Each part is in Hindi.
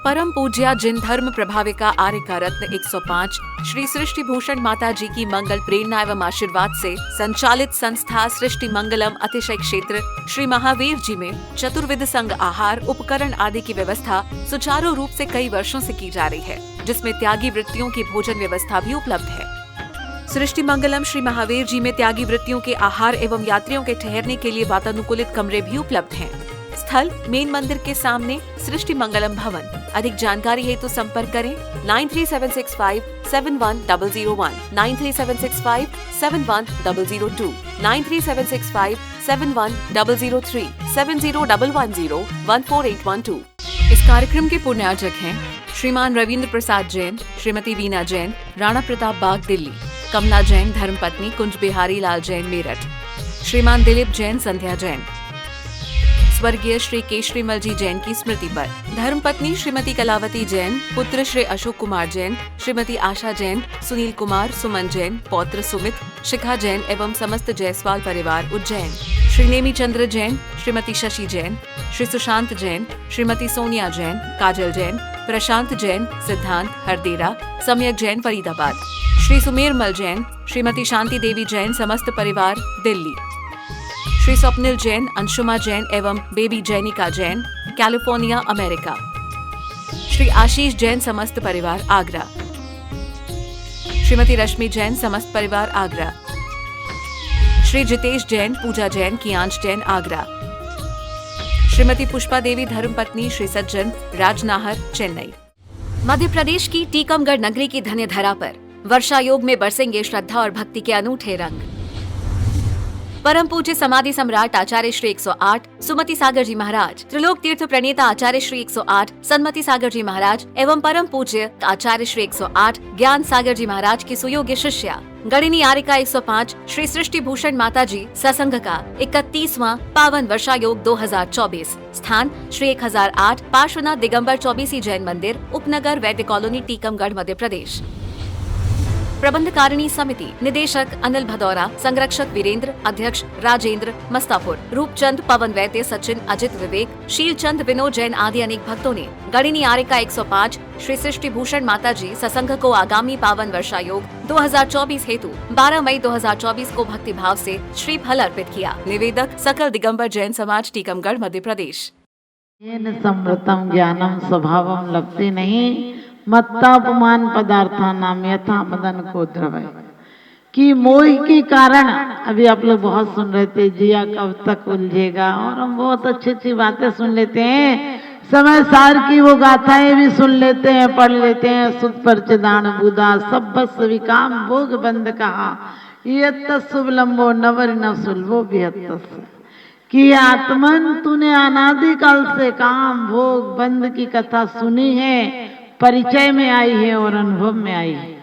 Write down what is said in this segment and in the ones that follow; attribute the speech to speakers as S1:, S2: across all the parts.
S1: परम पूज्या जिन धर्म प्रभाविका आर्य का रत्न 105 श्री सृष्टि भूषण माता जी की मंगल प्रेरणा एवं आशीर्वाद से संचालित संस्था सृष्टि मंगलम अतिशय क्षेत्र श्री महावीर जी में चतुर्विध संघ आहार उपकरण आदि की व्यवस्था सुचारू रूप से कई वर्षों से की जा रही है, जिसमें त्यागी वृत्तियों की भोजन व्यवस्था भी उपलब्ध है। सृष्टि मंगलम श्री महावीर जी में त्यागी वृत्तियों के आहार एवं यात्रियों के ठहरने के लिए वातानुकूलित कमरे भी उपलब्ध हैं। स्थल मेन मंदिर के सामने सृष्टि मंगलम भवन। अधिक जानकारी हेतु संपर्क करें 9376571001, 9376571002, 9376571003, 7011014812। इस कार्यक्रम के पुण्यार्चक हैं श्रीमान रविंद्र प्रसाद जैन, श्रीमती वीना जैन, राणा प्रताप बाग दिल्ली, कमला जैन धर्मपत्नी, कुंज बिहारी लाल जैन मेरठ, श्रीमान दिलीप जैन, संध्या जैन। स्वर्गीय श्री केशरीमल जी जैन की स्मृति पर धर्मपत्नी श्रीमती कलावती जैन, पुत्र श्री अशोक कुमार जैन, श्रीमती आशा जैन, सुनील कुमार, सुमन जैन, पौत्र सुमित, शिखा जैन एवं समस्त जायसवाल परिवार उज्जैन। श्री नेमी चंद्र जैन, श्रीमती शशि जैन, श्री सुशांत जैन, श्रीमती सोनिया जैन, काजल जैन, प्रशांत जैन, सिद्धांत हरदेरा, सम्यक जैन फरीदाबाद, श्री सुमेरमल जैन, श्रीमती शांति देवी जैन, समस्त परिवार दिल्ली, श्री स्वप्निल जैन, अंशुमा जैन एवं baby Jainika Jain, California, America, Shri Ashish Jain, समस्त परिवार आगरा, श्रीमती रश्मि जैन, समस्त परिवार आगरा, श्री जितेश जैन, पूजा जैन, कियांश जैन, आगरा, श्रीमती पुष्पा देवी धर्मपत्नी, श्री सज्जन राजनाहर, चेन्नई। मध्य प्रदेश की टीकमगढ़ नगरी की धन्य धरा पर वर्षा योग में बरसेंगे श्रद्धा और भक्ति के अनूठे रंग। परम पूज्य समाधि सम्राट आचार्य श्री 108 सुमति सागर जी महाराज, त्रिलोक तीर्थ प्रणेता आचार्य श्री 108 सन्मति सागर जी महाराज एवं परम पूज्य आचार्य श्री 108 ज्ञान सागर जी महाराज की सुयोग्य शिष्या गणिनी आरिका 105 श्री सृष्टि भूषण माता जी ससंघ का 31वां पावन वर्षा योग 2024। स्थान श्री 1008 पार्श्वनाथ दिगंबर चौबीसी जैन मंदिर, उपनगर, वैद्य कॉलोनी, टीकमगढ़, मध्य प्रदेश। प्रबंधकारिणी समिति निदेशक अनिल भदौरा, संरक्षक वीरेंद्र, अध्यक्ष राजेंद्र मस्तापुर, रूपचंद, पवन वैद्य, सचिन, अजित, विवेक, शीलचंद, विनोद जैन आदि अनेक भक्तों ने गणिनी आरिका 105 श्री सृष्टि भूषण माता जी ससंघ को आगामी पावन वर्षा योग 2024 हेतु 12 मई 2024 को भक्ति भाव से श्रीफल अर्पित किया। निवेदक सकल दिगंबर जैन समाज, टीकमगढ़, मध्य प्रदेश।
S2: समृतम ज्ञानम स्वभावम लभते नहीं मत्तापमान पदार्थानाम यथा मदन को द्रवय, कि मोह के कारण अभी आप लोग बहुत सुन रहे थे, जिया कब तक उलझेगा, और हम बहुत अच्छी अच्छी बातें सुन लेते हैं, समय सार की वो गाथाएं भी सुन लेते हैं, पढ़ लेते हैं। सुत परचदान बुदा सब बस विकाम भोग बंद कहा, ये शुभलम्बो नवर न सुलभो भी कि आत्मन तूने अनादि काल से काम भोग बंद की कथा सुनी है, परिचय में आई है और अनुभव में आई है,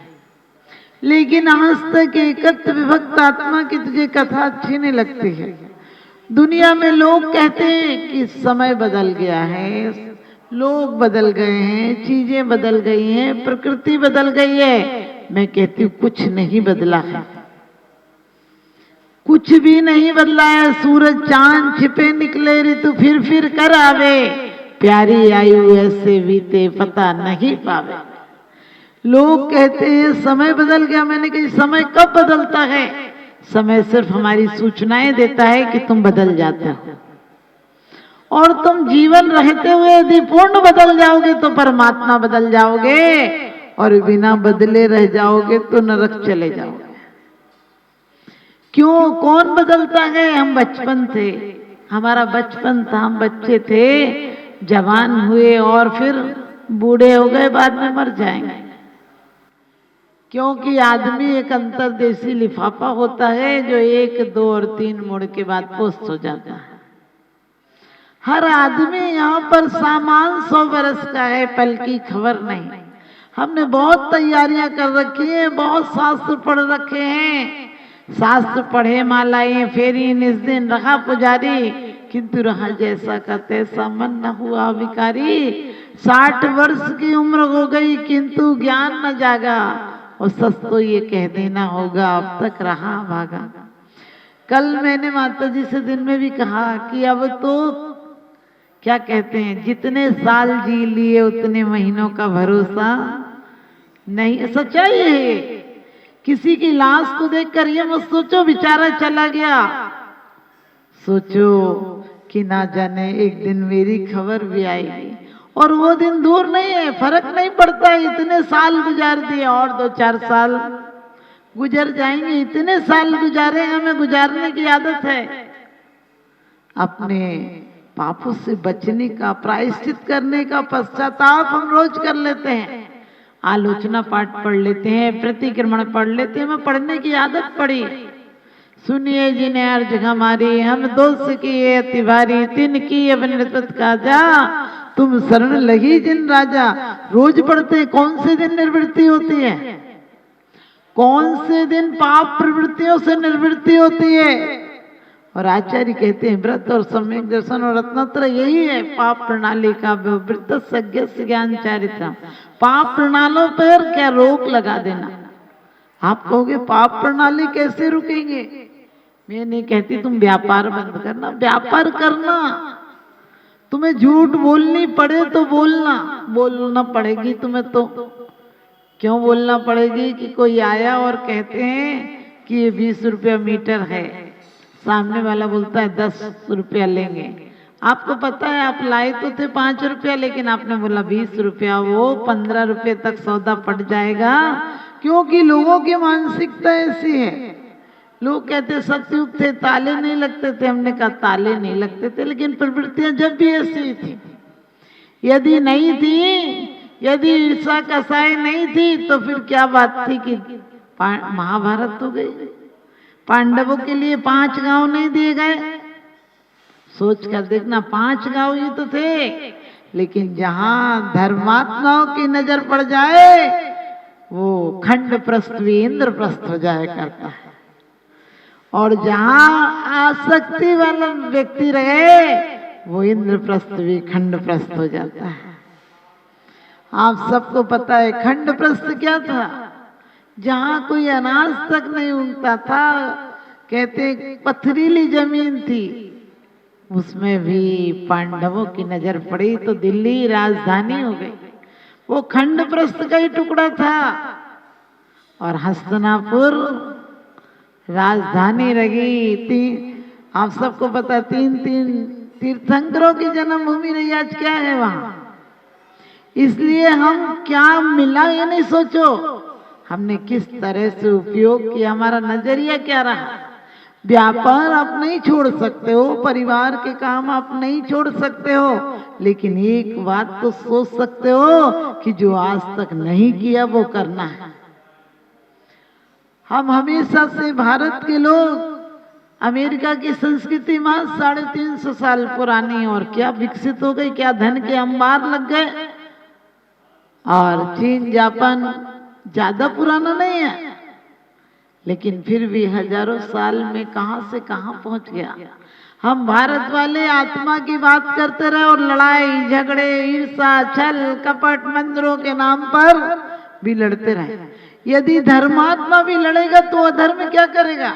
S2: लेकिन आज तक एकत्र विभक्त आत्मा की तुझे कथा अच्छी नहीं लगती है। दुनिया में लोग कहते हैं कि समय बदल गया है, लोग बदल गए हैं, चीजें बदल गई हैं, प्रकृति बदल गई है। मैं कहती हूँ कुछ नहीं बदला है, कुछ भी नहीं बदला है। सूरज चांद छिपे निकले ऋतु फिर कर आवे, प्यारी आयु ऐसे बीते पता नहीं पावे। लोग कहते हैं समय बदल गया, मैंने कहा समय कब बदलता है? समय सिर्फ हमारी सूचनाएं देता है कि तुम बदल जाते हो, और तुम जीवन रहते हुए यदि पूर्ण बदल जाओगे तो परमात्मा बदल जाओगे, और बिना बदले रह जाओगे तो नरक चले जाओगे। क्यों? कौन बदलता है? हम बचपन थे, हमारा बचपन था, हम बच्चे थे, जवान हुए और फिर बूढ़े हो गए, बाद में मर जाएंगे। क्योंकि आदमी एक अंतर्देशी लिफाफा होता है जो 1, 2 और 3 मोड़ के बाद पोस्ट हो जाता है। हर आदमी यहाँ पर सामान 100 बरस का है, पल की खबर नहीं। हमने बहुत तैयारियां कर रखी है, बहुत शास्त्र पढ़ रखे हैं, शास्त्र पढ़े, मालाएं फेरी, निज दिन रहा पुजारी, किंतु रहा जैसा का तैसा, मन न हुआ विकारी। 60 वर्ष की उम्र हो गई किंतु ज्ञान न जागा, और सच तो ये कह देना होगा अब तक रहा भागा। कल मैंने माता जी से दिन में भी कहा कि अब तो क्या कहते हैं, जितने साल जी लिए उतने महीनों का भरोसा नहीं। सच्चाई है ये। किसी की लाश को देखकर ये मत सोचो बेचारा चला गया, सोचो कि ना जाने एक दिन मेरी खबर भी आएगी। और वो दिन दूर नहीं है, फर्क नहीं पड़ता। इतने साल गुजार दिए और 2-4 साल गुजर जाएंगे। इतने साल गुजारे, हमें गुजारने की आदत है। अपने पापों से बचने का, प्रायश्चित करने का पश्चाताप हम रोज कर लेते हैं। आलोचना पाठ पढ़ लेते हैं, प्रतिक्रमण पढ़ लेते हैं। हमें पढ़ने की आदत पड़ी। सुनिए जिन्हें अर्ज हमारी, हम दोष किए अति भारी, तिन की अपने का जा, तुम शरण लगी जिन राजा। रोज पढ़ते हैं। कौन से दिन निर्वृत्ति होती है? कौन से दिन पाप प्रवृत्तियों से निर्वृत्ति होती है? और आचार्य कहते हैं व्रत और सम्यक दर्शन और रत्नत्र यही है पाप प्रणाली का वृत्त सज्ञ ज्ञान चारित्र। पाप प्रणालों पर क्या रोक लगा देना। आप कहोगे पाप प्रणाली कैसे रुकेंगे? मैं नहीं कहती तुम व्यापार बंद करना, व्यापार करना। तुम्हें झूठ बोलनी पड़े तो बोलना पड़ेगी तुम्हें। तो क्यों बोलना पड़ेगी कि कोई आया और कहते हैं कि ये 20 रुपया मीटर है, सामने वाला बोलता है 10 रुपया लेंगे। आपको पता है आप लाए तो थे 5 रुपया, लेकिन आपने बोला 20 रुपया, वो 15 रुपये तक सौदा पड़ जाएगा। क्योंकि लोगों की मानसिकता ऐसी है। लोग कहते सतयुग थे ताले नहीं लगते थे, हमने कहा ताले नहीं लगते थे, लेकिन प्रवृत्तियां जब भी ऐसी थी। यदि नहीं थी, यदि ईर्षा कसाई नहीं थी तो फिर क्या बात थी कि महाभारत हो गई। पांडवों के लिए 5 गांव नहीं दिए गए। सोच कर देखना, 5 गांव ही तो थे, लेकिन जहां धर्मात्माओं की नजर पड़ जाए वो खंड प्रस्थ भी इंद्रप्रस्थ हो जाया करता है। और जहां आसक्ति वाला व्यक्ति रहे वो इंद्रप्रस्थ भी खंडप्रस्थ हो जाता है। आप सबको पता है खंडप्रस्थ क्या था? जहां कोई अनाज तक नहीं उगता था, कहते पथरीली जमीन थी, उसमें भी पांडवों की नजर पड़ी तो दिल्ली राजधानी हो गई। वो खंडप्रस्थ का ही टुकड़ा था और हस्तिनापुर राजधानी रही। आप सबको पता 3 तीर्थंकरों की जन्मभूमि रही। आज क्या है वहां? इसलिए हम क्या मिला ये नहीं सोचो, हमने किस तरह से उपयोग किया, हमारा नजरिया क्या रहा। व्यापार आप नहीं छोड़ सकते हो, परिवार के काम आप नहीं छोड़ सकते हो, लेकिन एक बात तो सोच सकते हो कि जो आज तक नहीं किया वो करना है। हम हमेशा से भारत के लोग अमेरिका की संस्कृति में 350 साल पुरानी और क्या विकसित हो गई, क्या धन के अंबार लग गए। और चीन जापान ज्यादा पुराना नहीं है, लेकिन फिर भी हजारों साल में कहां से कहां पहुंच गया। हम भारत वाले आत्मा की बात करते रहे और लड़ाई झगड़े ईर्षा छल कपट मंदिरों के नाम पर भी लड़ते रहे। यदि धर्मात्मा भी लड़ेगा तो अधर्म क्या करेगा?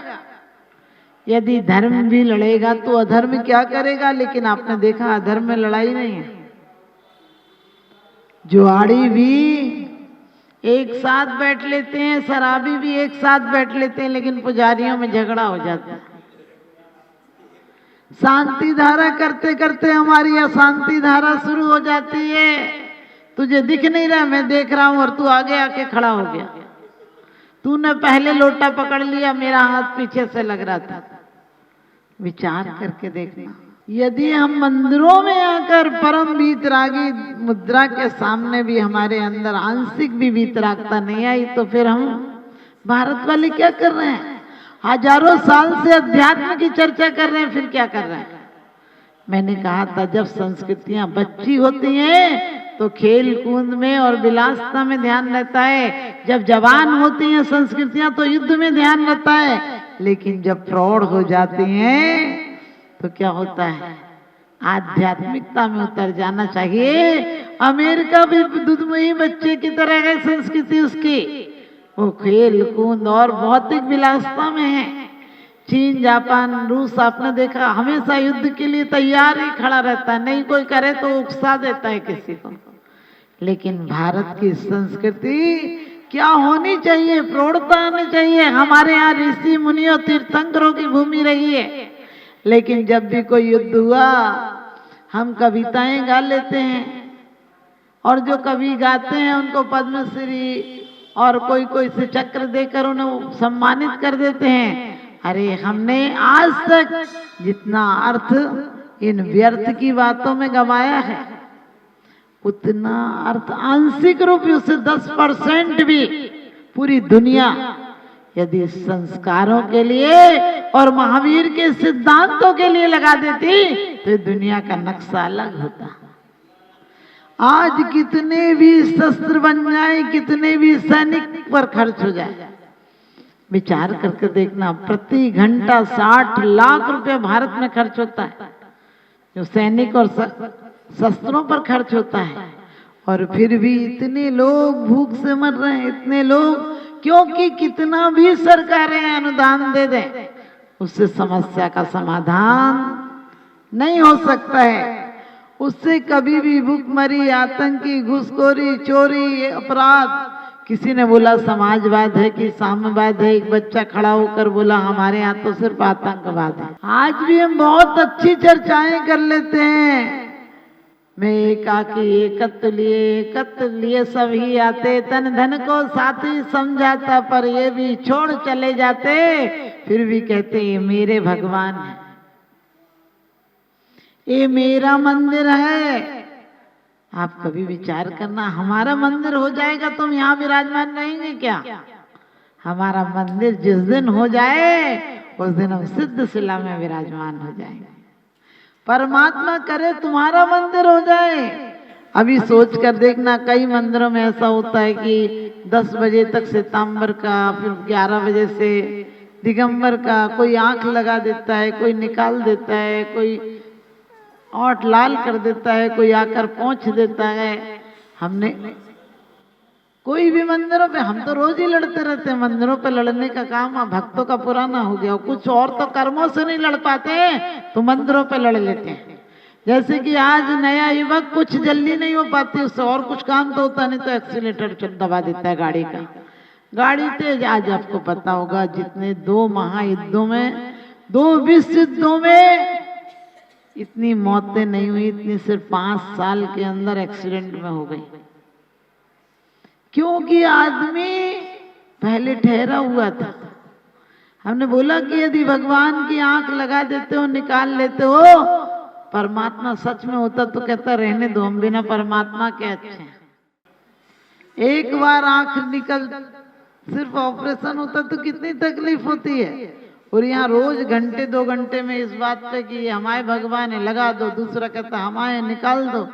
S2: यदि धर्म भी लड़ेगा तो अधर्म क्या करेगा? लेकिन आपने देखा अधर्म में लड़ाई नहीं है। जुआड़ी भी एक साथ बैठ लेते हैं, शराबी भी एक साथ बैठ लेते हैं, लेकिन पुजारियों में झगड़ा हो जाता है। शांति धारा करते करते हमारी अशांति धारा शुरू हो जाती है। तुझे दिख नहीं रहा, मैं देख रहा हूं और तू आगे आके खड़ा हो गया। तूने पहले लोटा पकड़ लिया, मेरा हाथ पीछे से लग रहा था। विचार करके देखना, यदि हम मंदिरों में आकर परम वीतरागी मुद्रा के सामने भी हमारे अंदर आंशिक भी वीतरागता नहीं आई तो फिर हम भारत वाले क्या कर रहे हैं? हजारों साल से अध्यात्म की चर्चा कर रहे हैं, फिर क्या कर रहे हैं? मैंने कहा था जब संस्कृतियां बच्ची होती हैं तो खेल कूद में और विलासता में ध्यान रहता है, जब जवान होती हैं संस्कृतियां तो युद्ध में ध्यान रहता है, लेकिन जब प्रौढ़ हो जाती हैं तो क्या होता है? आध्यात्मिकता में उतर जाना चाहिए। अमेरिका भी दुधमुही बच्चे की तरह है संस्कृति उसकी, वो खेल कूद और भौतिक विलासता में है। चीन, जापान, रूस आपने देखा हमेशा युद्ध के लिए तैयार ही खड़ा रहता है, नहीं कोई करे तो उकसा देता है किसी को। लेकिन भारत की संस्कृति क्या होनी चाहिए, प्रौढ़ता होनी चाहिए। हमारे यहाँ ऋषि मुनियों तीर्थंकरों की भूमि रही है, लेकिन जब भी कोई युद्ध हुआ हम कविताएं गा लेते हैं, और जो कवि गाते हैं उनको पद्मश्री और कोई से चक्र देकर उन्हें सम्मानित कर देते हैं। अरे हमने आज तक जितना अर्थ इन व्यर्थ की बातों में गवाया है, उतना अर्थ आंशिक रूप से 10% भी पूरी दुनिया यदि संस्कारों के लिए और महावीर के सिद्धांतों के लिए लगा देती तो दुनिया का नक्शा अलग होता। आज कितने भी शस्त्र बन जाए, कितने भी सैनिक पर खर्च हो जाए, विचार करके देखना, प्रति घंटा 60 लाख रुपए भारत में खर्च होता है जो सैनिक और शस्त्रों पर खर्च होता है, और फिर भी इतने लोग भूख से मर रहे हैं, इतने लोग, क्योंकि कितना भी सरकारें अनुदान दे दें उससे समस्या का समाधान नहीं हो सकता है। उससे कभी भी भूखमरी, आतंकी, घुसखोरी, चोरी, अपराध, किसी ने बोला समाजवाद है कि साम्यवाद है, एक बच्चा खड़ा होकर बोला हमारे यहाँ तो सिर्फ आतंकवाद है। आज भी हम बहुत अच्छी चर्चाएं कर लेते हैं, मैं एकाकी एकत्र लिए सभी आते, तन धन को साथी समझाता पर ये भी छोड़ चले जाते, फिर भी कहते ये मेरे भगवान है, ये मेरा मंदिर है। आप कभी विचार करना, हमारा मंदिर हो जाएगा तो हम यहाँ विराजमान रहेंगे क्या? हमारा मंदिर जिस दिन हो जाए उस दिन हम सिद्ध शिला में विराजमान हो जाएंगे। परमात्मा करे तुम्हारा मंदिर हो जाए। अभी सोच कर देखना, कई मंदिरों में ऐसा होता है कि 10 बजे तक श्वेतांबर का, फिर 11 बजे से दिगंबर का, कोई आंख लगा देता है, कोई निकाल देता है, कोई ओठ लाल कर देता है, कोई आकर पहुंच देता है। हमने कोई भी मंदिरों पे, हम तो रोज ही लड़ते रहते हैं, मंदिरों पे लड़ने का काम भक्तों का पुराना हो गया। कुछ और तो कर्मों से नहीं लड़ पाते तो मंदिरों पे लड़ लेते हैं। जैसे कि आज नया युवक कुछ जल्दी नहीं हो पाती, उससे और कुछ काम तो होता नहीं तो एक्सीलेटर दबा देता है गाड़ी का, गाड़ी तेज। आज आपको पता होगा जितने 2 महायुद्धों में, 2 विश्व युद्धों में इतनी मौतें नहीं हुई, इतनी सिर्फ 5 साल के अंदर एक्सीडेंट में हो गई, क्योंकि आदमी पहले ठहरा हुआ था। हमने बोला कि यदि भगवान की आंख लगा देते हो, निकाल लेते हो, परमात्मा सच में होता तो कहता रहने दो, हम बिना परमात्मा के अच्छे हैं। एक बार आंख निकल, सिर्फ ऑपरेशन होता तो कितनी तकलीफ होती है, और यहाँ रोज घंटे 2 घंटे में इस बात पे कि ये हमारे भगवान है, लगा दो, दूसरा कहता हमारे निकाल दो।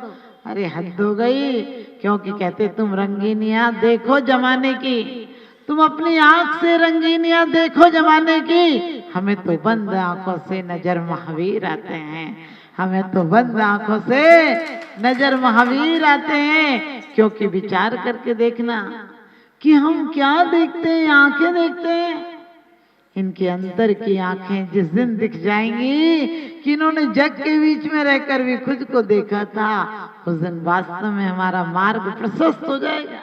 S2: अरे हद हो गई, क्योंकि कहते तुम रंगीनियां देखो जमाने की, तुम अपनी आंख से रंगीनियां देखो जमाने की, हमें तो बंद आंखों से नजर महावीर आते हैं, हमें तो बंद आंखों से नजर महावीर आते हैं। क्योंकि विचार करके देखना कि हम क्या देखते हैं, आंखें देखते हैं, इनके अंतर की आंखें जिस दिन दिख जाएंगी कि इन्होंने जग के बीच में रहकर भी खुद को देखा था, उस दिन वास्तव में हमारा मार्ग प्रशस्त हो जाएगा।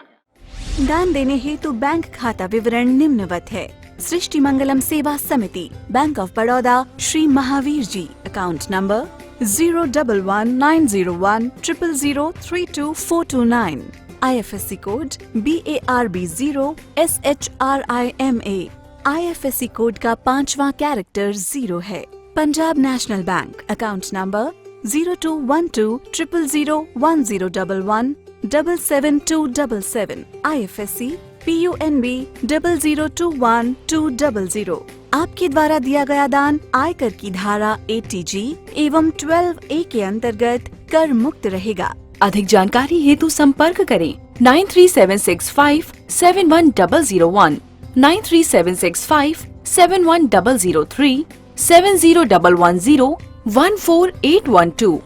S3: दान देने हेतु बैंक खाता विवरण निम्नवत है। सृष्टि Mangalam Seva Samiti, bank of Baroda, Shri Mahavir ji, account number 011901000322429, IFSC code BARB 0 SHRIMA, IFSC code का 5वां कैरेक्टर 0 है। Punjab national bank, account number 0212000111 77277, IFSC PUNB 0021200। आपके द्वारा दिया गया दान आयकर की धारा 80G एवं 12A के अंतर्गत कर मुक्त रहेगा।
S1: अधिक जानकारी हेतु संपर्क करें 9376571001, 9376571003, 70110148112।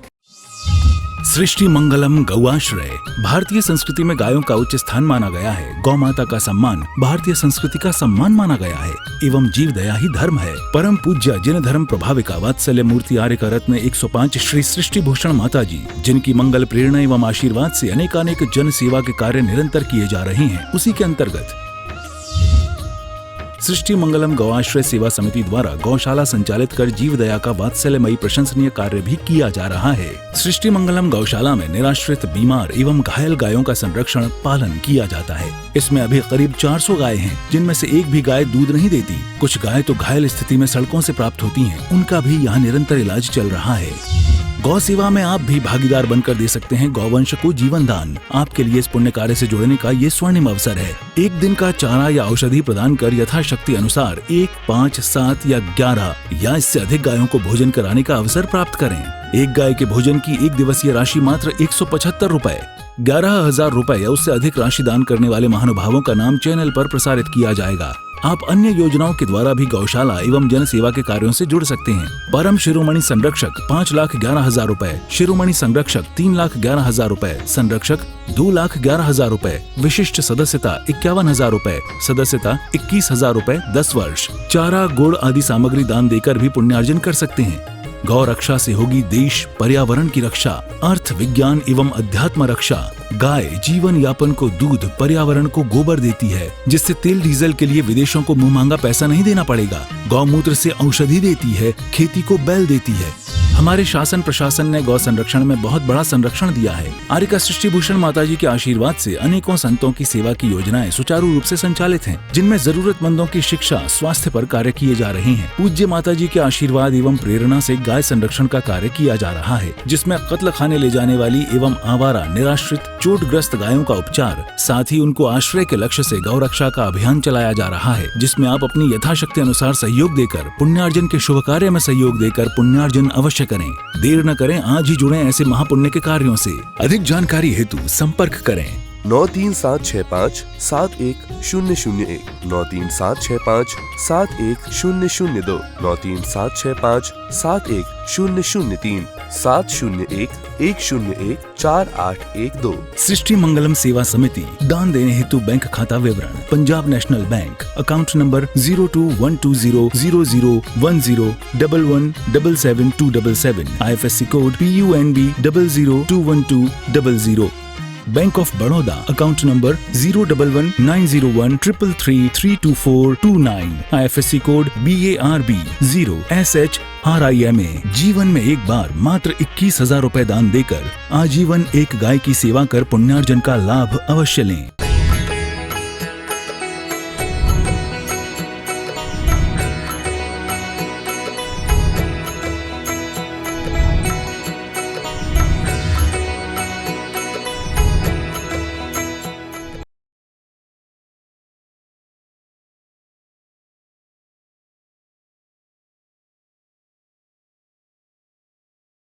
S4: सृष्टि मंगलम गौआश्रय। भारतीय संस्कृति में गायों का उच्च स्थान माना गया है। गौ माता का सम्मान भारतीय संस्कृति का सम्मान माना गया है एवं जीव दया ही धर्म है। परम पूज्य जिन धर्म प्रभाविका वात्सल्य मूर्ति आर्य का रत्न 105 श्री सृष्टि भूषण माता जी, जिनकी मंगल प्रेरणा एवं आशीर्वाद से अनेकानेक जन सेवा के कार्य निरंतर किए जा रहे हैं, उसी के अंतर्गत सृष्टि मंगलम गौआश्रय सेवा समिति द्वारा गौशाला संचालित कर जीव दया का वात्सल्यमयी प्रशंसनीय कार्य भी किया जा रहा है। सृष्टि मंगलम गौशाला में निराश्रित, बीमार एवं घायल गायों का संरक्षण पालन किया जाता है। इसमें अभी करीब 400 गायें हैं, जिनमें से एक भी गाय दूध नहीं देती। कुछ गायें तो घायल स्थिति में सड़कों से प्राप्त होती हैं, उनका भी यहाँ निरंतर इलाज चल रहा है। गौ सेवा में आप भी भागीदार बनकर दे सकते हैं गौवंश को जीवन दान। आपके लिए इस पुण्य कार्य से जुड़ने का ये स्वर्णिम अवसर है। एक दिन का चारा या औषधि प्रदान कर यथाशक्ति अनुसार 1, 5, 7 या 11 या इससे अधिक गायों को भोजन कराने का अवसर प्राप्त करें। एक गाय के भोजन की 1 दिवसीय राशि मात्र 175 रुपए। 11,000 रुपए या उससे अधिक राशि दान करने वाले महानुभावों का नाम चैनल पर प्रसारित किया जाएगा। आप अन्य योजनाओं के द्वारा भी गौशाला एवं जन सेवा के कार्यों से जुड़ सकते हैं। परम शिरोमणि संरक्षक 5,11,000 रुपए, शिरोमणि संरक्षक 3,11,000 रुपए, संरक्षक 2,11,000 रुपए, विशिष्ट सदस्यता 51,000 रुपए, सदस्यता 21,000 रुपए 10 वर्ष। चारा, गुड़ आदि सामग्री दान देकर भी पुण्यार्जन कर सकते हैं। गौ रक्षा से होगी देश पर्यावरण की रक्षा, अर्थ विज्ञान एवं अध्यात्म रक्षा। गाय जीवन यापन को दूध, पर्यावरण को गोबर देती है, जिससे तेल डीजल के लिए विदेशों को मुंह मांगा पैसा नहीं देना पड़ेगा। गौमूत्र से औषधि देती है, खेती को बैल देती है। हमारे शासन प्रशासन ने गौ संरक्षण में बहुत बड़ा संरक्षण दिया है। आर्य का सृष्टि भूषण माता जी के आशीर्वाद से अनेकों संतों की सेवा की योजनाएं सुचारू रूप से संचालित हैं, जिनमें जरूरतमंदों की शिक्षा, स्वास्थ्य पर कार्य किए जा रहे हैं। पूज्य माता जी के आशीर्वाद एवं प्रेरणा से गाय संरक्षण का कार्य किया जा रहा है, जिसमें कत्ल खाने ले जाने वाली एवं आवारा, निराश्रित, चोटग्रस्त गायों का उपचार, साथ ही उनको आश्रय के लक्ष्य से गौ रक्षा का अभियान चलाया जा रहा है, जिसमें आप अपनी यथाशक्ति अनुसार सहयोग देकर पुण्यार्जन के शुभ कार्य में सहयोग देकर पुण्यार्जन अवश्य करें। देर न करें, आज ही जुड़ें ऐसे महापुण्य के कार्यों से। अधिक जानकारी हेतु संपर्क करें
S5: 937657101, 937657102, 937657103, 701-101-4812।
S4: सृष्टि मंगलम सेवा समिति। दान देने हेतु बैंक खाता विवरण: Punjab national bank, account number 0212001011777277, IFSC code PUNB 0021200। Bank of Baroda, account number 0119013332429, IFSC code BARB 0SHRIMA। जीवन में एक बार मात्र 21,000 रुपए दान देकर आजीवन एक गाय की सेवा कर पुण्यार्जन का लाभ अवश्य लें।